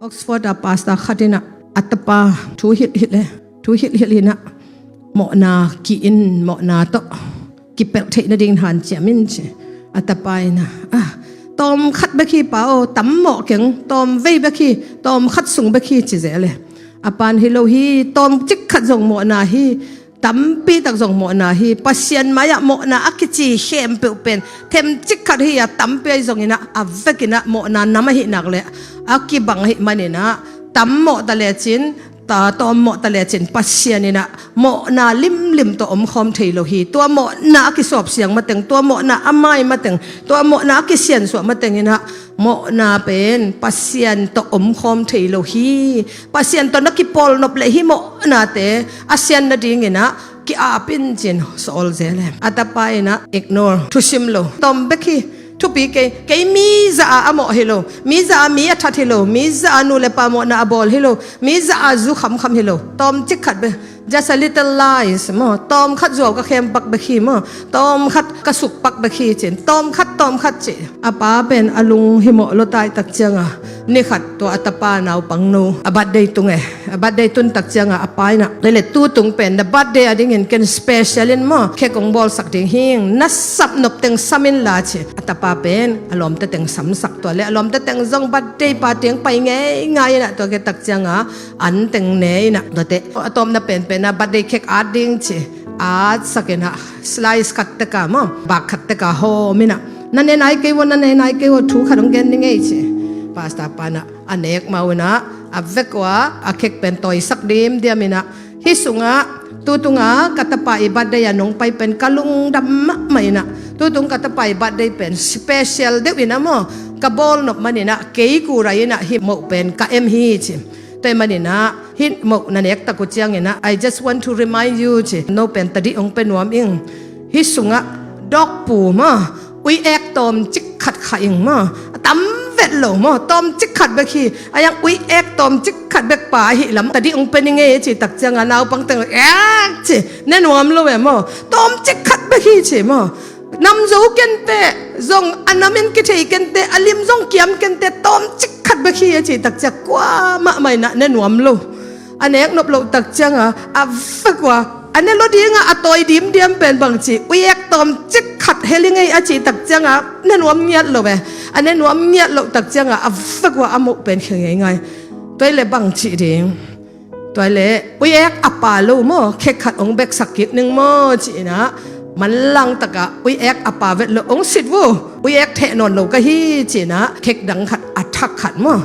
Oxford pasta khatina atapa thu hilh na Mawhna ki in Mawhna to ki pel the na ding han chiamin che atapa na tom khat ba khi pao tam mo keng tom vei ba khi tom khat sung ba khi chi zele apan hilo hi tom chik khat jong Mawhna hi tam pi tak jong Mawhna hi pasian maya Mawhna akichi hem pe pen them chik khat hi ya tam pe jong ina avekina Mawhna nama hi nak le aki bang hi manina tam mo ta le chin ta tom mo ta le chin pasian ina Mawhna lim to khom theilo hi to Mawhna ki sop siang mateng to Mawhna amai mateng to Mawhna ki sian so mateng ina Mawhna pen pasian to khom theilo hi pasian to nakipol nop le hi Mawhna te asian na ding ina ki apin chin sol zele atapa ina ignore thusim lo tom beki thupi ke mi za amo hello mi za mi athat hello mi za nu le pa Mawhna abol hello mi za zu kham hello tom chik khat be just a little lies mo tom khat zo ka khem pak bakhi mo tom khat ka suk pak bakhi chen tom khat che apa ben alung himo lo tai tak changa ni khat to atapa naw pangno abat day tunge abat day tun tak changa apai na le tu tung pen the birthday ading in ken special in mo khe kong bol sak ding hing na sap nop teng samin la che atapa pen alom te teng sam sak to le alom te teng zong birthday pa teng pai ngai na to ke tak changa an teng nei na do te atom na pen na birthday cake ading che ad sakena slice kat te ka mo bak khat te ka ho mina nane nai ke wo thu khadong gen ni ngei che pasta pana anek Mawhna avekwa akek pen toy sak dim dia mina hi sunga tutunga katapa birthday anong pai pen kalung dam mai na tutung katapa birthday pen special de wina mo kabol nop manina ke ku raina hi mo pen ka em hi che toy manina hin mo nanek ta ko chiang ina I just want to remind you che no pen tadi ong pen wam ing hi sunga dok pu ma ui ek tom chik khat khaing ma tam vet lo mo tom chik khat ba khi ayang ui ek tom chik khat bek pa hi lam tadi ong pen nge chi tak chiang naw pang teng ek che nen wam lo we mo tom chik khat ba khi che mo nam zo kente zong anamin ki thei kente alim zong kiam kente tom chik khat ba khi chi tak chak kwa ma mai na nen wam lo anek nop lo tak chang a fakwa ane lo dinga atoy dim diam pen bang chi uyak tom chik khat helingai a chi tak chang nen wam nyat lo be ane wam nyat lo tak chang a fakwa amu pen khengai ngai toy le bang chi ding toy le uyak apa lo mo khek khat ong bek sakit ning mo chi naมันลังตะกะอุยแอกอปาเวทloองสิดวูอุยแอกเทนอนโลกะฮีจีนะเค็กดังขัดอัทักขัดมั้ง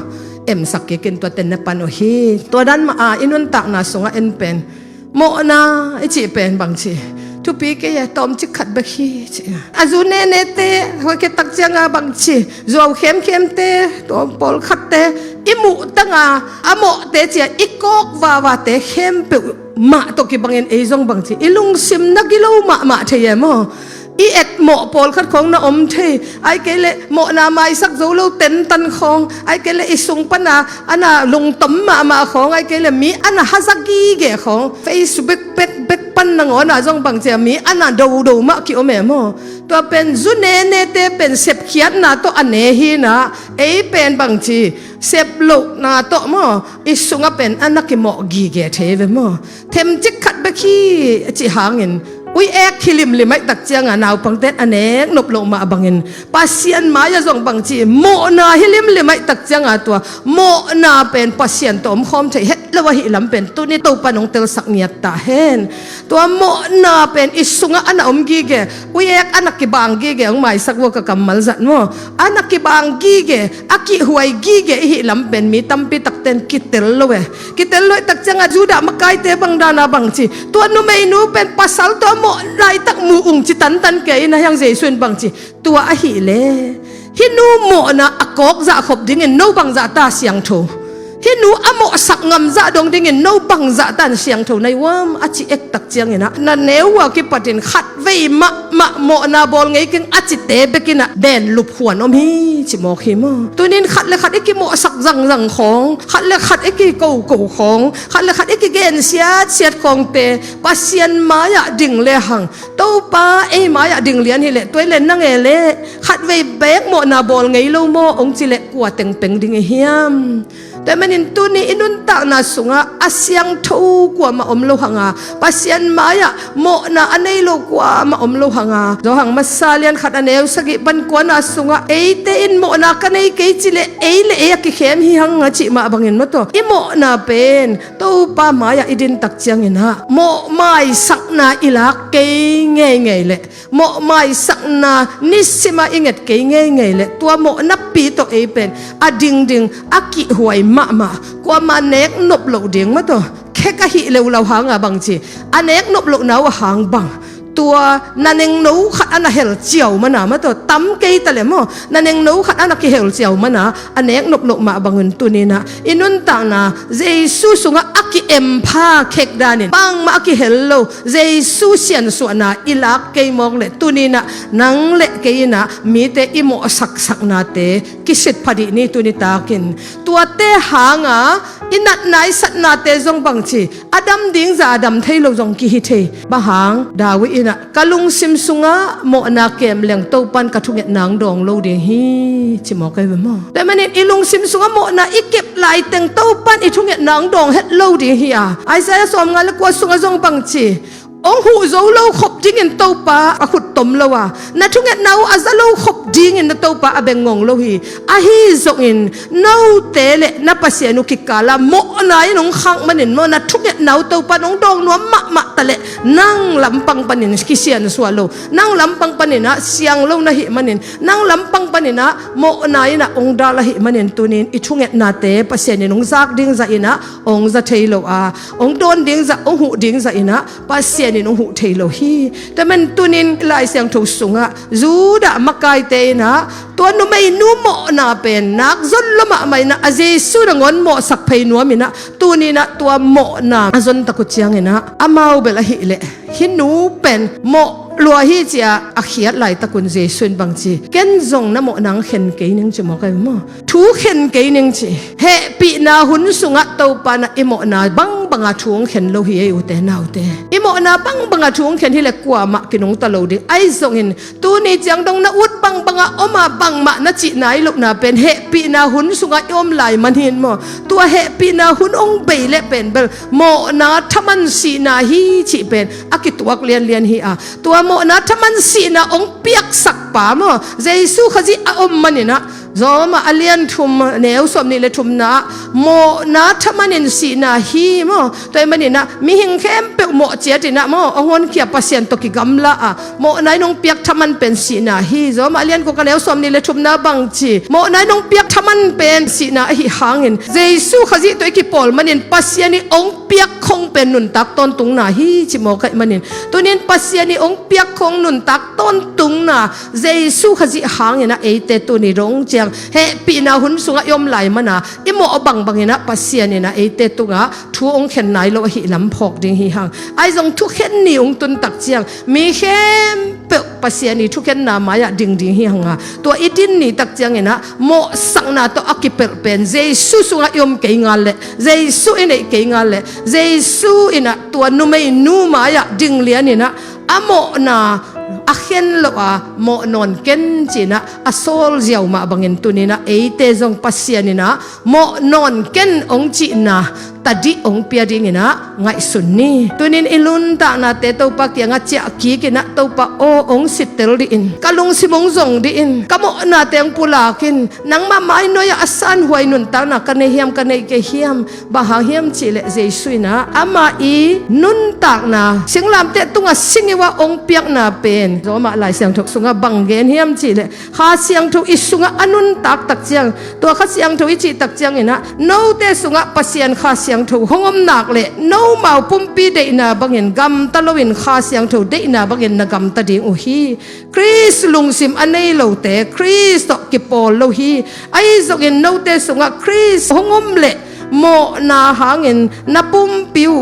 เอ็มสักเกกินตัวเต็นนปันโอฮีตัวนั้นมาอินุนตักนาสงะเอ็นเป็นMawhnaไอจีเป็นบางทีทุปีเกยตอมจิขัดบะฮีจีอาจูเนเนเตหัวเกตักจังบางทีจูเอาเข้มเตตัวปอลขัดเตอิมุตังอโมเตจีอีกอกวาเตเข้มเปมาตกิบังเงินเอซงบางทีอิลุงซิมนักกิโลมาเทียมอีเอ็ดหมอปอลขัดของน้าอมเทไอเกลMawhnaไม้สักโจโลเต็นตันของไอเกลอิสุงปนาอันน่ะลงต้มมาของไอเกลมีอันน่ะฮัสกีเกของเฟซบุ๊กเป็ดปันนังอ๋อน่ะจงบางเจ้ามีอันน่ะดูมาคิโอเมมตัวเป็นจุนเนเตเป็นเสพเขียนน่ะตัวอันเนฮีน่ะเอเป็นบางทีเสพโลกน่ะตัวมอิสุงเป็นอันนักกิโมกีเกเทเวมเทมจิกขัดบะขี้จิหางินอุยแอกคิลิมไม่ตักเจียงนาวปังเต็ดอันเอกนบลงมาบังเงินปัสยันมายาจงบังจีMawhnaฮิลิมไม่ตักเจียงตัวMawhnaเป็นปัสยันตัวคอมเทเฮตแล้วว่าฮิลัมเป็นตัวนี้ตัวปนองเตลสักเนียตาเห็นตัวMawhnaเป็นอิสุงอันอมกีเกอุยแอกอันนักกิบางกีเกองไม่สักว่ากับมัลจัดมั้งอันนักกิบางกีเกอากิหวยกีเกฮิลัมเป็นมีตั้มปีตักเต็นกิเตลเลยกิเตลเลยตักเจียงจูดามาไกเตบังดานาบังจีตัวนู้ไม่นู้เป็นปัสสัลตัวMawhnaตักมูจิตันเกยนะยังเจสุนบังจีตัวอหิเลฮินูMawhnaอกอกจะขบดิ่งโนบังจะตาเสียงโถฮินูอโมสักงำจะดงดิ่งโนบังจะตาเสียงโถในว่าอาจิเอกตักเจียงนะนั่นเนื้อว่ากิปัดินขัดเวMawhnaบอลไงกินอาจิเตเบกินะเดนลุบหัวนอมฮีจิโมขีมาตัวนี้ขัดเลยขัดไอ้กิโมสักจังของขัดเลยขัดไอ้กิโกของขัดเลยขัดไอ้กิเกนเสียดของเตปัสยันมายาดิ่งเลหังตัวป้าไอ้มายาดิ่งเลียนฮิเลตัวเล่นนั่งเล่ขัดเวเบกMawhnaบอลไงโลโมองจิเลกัวเต็งดิ่งเฮียม แต่มันอินตุนีอินุนตานาสุงะอาเสียงทูกว่ามาอมโลหังาปัสยันมายะโมนาอันนี้โลกว่ามาอมโลหังาโลหังมาซาเลียนขัดอันเอวสกิบันกว่านาสุงะเอเตอินโมนากันไอเกจิเลเอเลเอยกิเข้มฮิหังจิมาบังเงินมาตัวอิโมนาเป็นตัวป้ามายะอิดินตักจังเงินฮะโมไม่สักนาอิลักเกยเงยเงยเลยโมไม่สักนานิสิมาอิงเงตเกยเงยเงยเลยตัวโมนับปีตัวเอเป็นอดิงดิงอากิหวยมากว่ามาเน็กนบหลกเดียงมาตัวแค่กะหิเลวเราหางบางทีอันเน็กนบหลกนาวหางบังตัวนันเองนู้ขัดอันเฮลเจียวมันนะมาตัวตั้มเกยตะเลมอนันเองนู้ขัดอันกิเฮลเจียวมันนะอันเน็กนบหลกมาบังเงินตัวนี้นะอินุนต่างนะเจสุสุงะอากิเอ็มพาเค้กดานินบังมาอากิเฮลโลเจสุเซียนส่วนนะอิลักเกยมองเลตัวนี้นะนังเล็กเกยนะมีแต่อิโมสักนาเตกิสิทพอดีนี่ตัวนี้ตากินตัวเตหางะอินัดไหนสัตนาเตจงบังชีอดัมดิ้งจะอดัมเทโลจงกิฮิเทบะหางดาวินะกะลุงซิมซุงะโมนาเกมเลียงโตปันกะทุกนางดองโลเดียฮีจิมอไกเวมอแต่มันอีลุงซิมซุงะโมนาอีเก็บลายเต็งโตปันอีทุกนางดองเฮ็ดโลเดียฮีอ่ะไอซายะสอมงานละกว่าซุงะจงบังชีองหูโจโลขบดิ้งinโตปาอขุดตมโลวะนัทุกนาวอาซาโลขบดิ้งinโตปาอเบงงโลฮีอาฮีจงinนาวเตเลนับเสียนุกิกาลาโมนายนงขังมันโมนัทุกนาวโตปานงดองนัวมะตะเลนั่งลำปังปันินกิเสียนสวาโลนั่งลำปังปันินะเสียงโลนะหิมันินนั่งลำปังปันินะโมนายนะองดาละหิมันินตุนินอิทุกนาเตปเสียนนงซักดิ้งจะอินะองจะเทโลอาองโดนดิ้งจะองหูดิ้งจะอินะปเสียนนงหูเทโลฮีแต่มันตุนินลายเสียงถูกสุงะจูดะมะกายเตนะตัวนุไม่นูโมนาเป็นนักจนละมาไม่นะอาเจสุดงอนโมสักเพยนัวมินะตัวนี้นะตัวโมนาจนตะกุเจียงเนะอามาเบลหิเลหินูเป็นโมลัวฮีจีอาเขียดไหลตะกุนเจสุนบางจีเกนจงนะโมนังเข็นเกยนึงจะมอกไอ้โมทูเข็นเกยนึงจีเฮปีนาหุนสุงะเตาปานะอิโมนาบังอาทวงเข็นโลหิอยู่แต่นาวแต่อิโมนาบังอาทวงเข็นที่เล็กกว่ามากินงตะโลดิไอ้จงอินตัวนี้จังดงนะอุดบังอาอมาบังมานะจีไหนลูกนาเป็นเฮปีนาหุนสุงะยอมไหลมันเห็นโมตัวเฮปีนาหุนองเบยเละเป็นเบลโมนาทมันสีนาฮีจีเป็นอากิตัวเลียนฮีอาตัวโมนาทมันสีนาองเปียกสักป่าโมเจสุขจิอาอมมันนะจอมาอเลียนทุมเนวสมนิเลทุมนะโมนาทมันอินสีนาฮีโมตัวมันนี่นะมีหิงเข้มเปลโมเจียตินะโมองวนเขียปัสยันตกิกำละอะโมนายนงเปียกทมันเป็นสีนาฮีจอมาอเลียนกูกันเนวสมนิเลทุมนะบังจีโมนายนงเปียกทมันเป็นสีนาฮีหางอินเจสุขจิตัวกิปอลมันอินปัสยันนี่องเปียกคงเป็นนุนตักต้นตุงนาฮีจิโมกันมันอินตัวนี้ปัสยันนี่องเปียกคงนุนตักต้นตุงนาเจสุขจิหางอินนะเอเตตัวนี้ร้องเจียงเฮปีนาหุนสุงะยอมไหลมานะอิโมอบังนะปัสเซียนนะเอเตตุงะทูองเข็นไหนโลหิลำพอกดิงหิหังไอจงทุกเข็นนี่องตุนตักเจียงมีเข้มเปะปัสเซียนนี่ทุกเข็นนามายะดิงหิหังอ่ะตัวอิดินนี่ตักเจียงนะโมสังนาตัวอักิเปลเป็นเจสุสุงะยอมเกยงาเลเจสุอินเกยงาเลเจสุอินะตัวนุไม่นูมายะดิงเลียนี่นะอโมนาอาเข็นโลอาโมนอนเกนจีนะอาโซลเจียวมาบังเงินตุนีนะเอเตจงปัสเซียนี่นะโมนอนเกนองจีนะตัดดิองเปียดิงินะไงสุนนี่ตุนินอิลุนตานาเตโตปักยังอาเจียกีกินะโตปะโอองสิเตลดิอินกะลุงสิมงจงดิอินกะโมนาเตงปุลากินนังมาไม้น้อยอาสันหวยนุนตานะกันเฮียมกันเกเฮียมบาหาเฮียมจิเลเจสุยนะอามาอีนุนตากนะสิงลามเตตุงะสิงว่าองเปียกนาเป็นโจมาหลายเสียงถูกสุงะบังเกนเฮียมจิเลข้าเสียงถูกอิสุงะอนุนตักตักเจียงตัวข้าเสียงถูกอิจิตักเจียงนี่นะโนเตสุงะปัสยันข้าเสียงถูกห้องอมนักเลยโนมาปุ่มปีเดน่าบังเงินกำตะลวินข้าเสียงถูกเดน่าบังเงินนักกำตะดิ่งอุฮีคริสลุงซิมอันนี้โลเตคริสตกิปอลโลฮีไอจงเงินโนเตสุงะคริสห้องอมเละโมนาหาเงินนับปุ่มปิว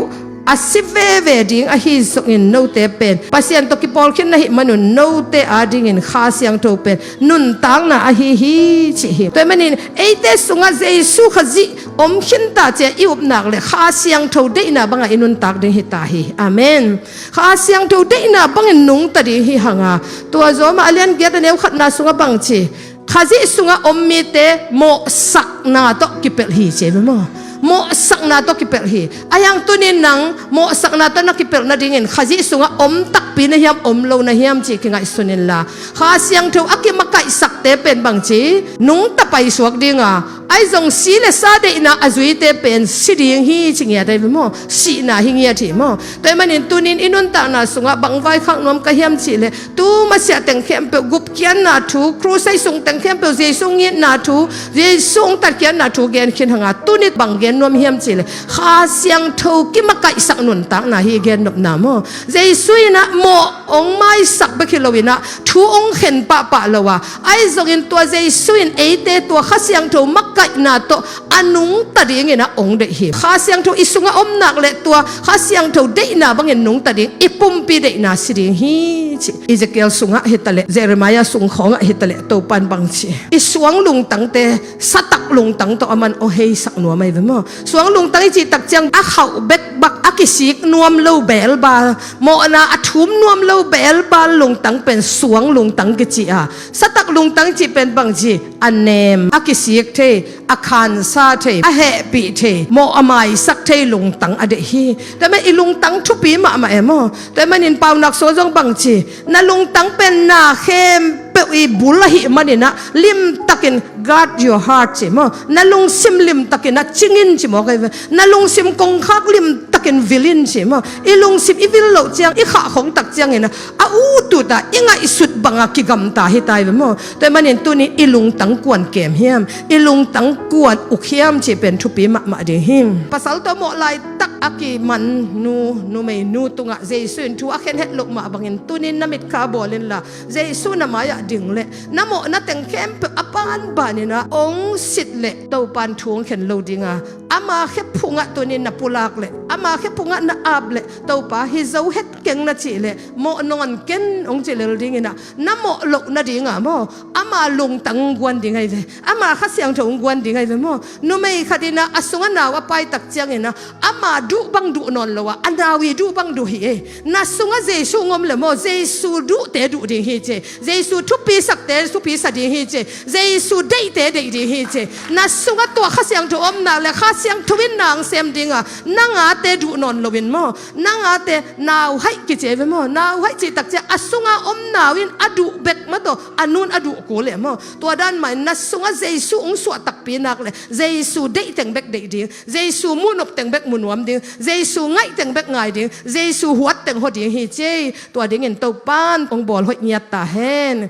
อาศิเวเวดิ้งอาฮิสกินโนเตเป็นปัสยันตกิปอลคินนะฮิมันโนเตอาดิ้งข้าเสียงถูกเป็นนุนตังนะอาฮิฮิชิฮิแต่มันนี่เอเตสุงะเจสุขจิอมขินตาเจอิบนักเลยข้าเสียงถูกได้นะบังอินุนตักดิ้งฮิตาฮิอาเมนข้าเสียงถูกได้นะบังอินุงตาดิ้งฮิหังอ่ะตัวโจมาเลียนเกียรติเนวขัดนาสุงะบังชี khazi sunga ommite mo sakna to kipel hi che mo mo sakna to kipel hi ayang tunin nang mo sakna to na kipel na dingin khazi sunga tak pina hiam lo na hiam chi kinga sunin la kha siang tho akimakai sakte pen bang chi nung tapai suak dinga ai zong si le sa de na azui te pen siding hi chingya dai mo si na hingya thi mo toy manin tunin inun ta na sunga bangwai khang nom ka hiam chi le tu ma sia teng khem pe gup kian na thu cru sai sung teng khem pe je sung yin na thu je sung tat kian na thu gen khin hanga tunit bang gen nom hiam chi le kha siang tho ki ma kai sak nun tak na hi gen nop na mo je sui na mo ong mai sak ba kilowina thu ong khen pa lowa ai zong in to je suin e te to kha siang tho makai na to anung ta ding ina ong de hi kha siang tho isunga om nak le to kha siang tho de na bang en nung ta ding ipum pi de na siding hi chi Ezekiel sunga hitale Jeremiah sung khonga hitale to pan bang chi isuang lung tang te satak lung tang to aman o hei sak no mai mo suang lung tang chi tak chang a khau bek bak akisik nuam lo bel ba mo na athum nuam lo bel ba lung tang pen suang lung tang ke chi a satak lung tang chi pen bang chi anem akisik the akhan sa the a he pi the mo amai sak the lung tang ade hi ta me ilung tang thu pi ma emo ta manin pau nak so jong bang chi na lung tang pen na khem pe i bulahi manina lim takin guard your heart chi mo na lung sim lim takin na chingin chi mo kai na lung sim kong khak lim takin vilin chi mo ilung sim ivil lo chiang i kha khong tak chiang ina a u tu ta inga isut banga ki gam ta hi tai mo te manin tu ni ilung tang kwan kem hiam ilung tang kwan ukhiam chi pen thu pi ma de him pasal to mo lai tak aki man nu mai nu tunga jesun thu akhen het lok ma bangin tunin namit ka bolin la jesu na maya ding le namo na teng kem apan banina ong sit le to pan thuang khen lo dinga ama khe phunga tunin na pulak le ama khe phunga na ab le to pa hi zo het keng na chi le mo non ken ong chilel dingina namo lok na dinga mo ama lung tang gwan dingai ve ama kha siang thong gwan dingai ve mo nu mai khadina asunga na wa pai tak chiang ina ama du bang du non lowa anawi du bang du hi na sunga jesu ngom le mo jesu du te du ding hi che jesu thu pi sak te thu pi sa ding hi che jesu dei te dei ding hi che na sunga to kha siang tho om na le kha siang thuin nang sem dinga nanga te du non lowin mo nanga te naw hai ki che ve mo naw hai chi tak che asunga om nawin adu bek ma to anun adu ko le mo to dan mai na sunga jesu ong so tak pi nak le jesu dei teng bek dei ding jesu munop teng bek munuam ding jesu ngai teng bek ngai ding jesu huat teng ho ding hi che to ding en to pan ong bol hoi nyat ta hen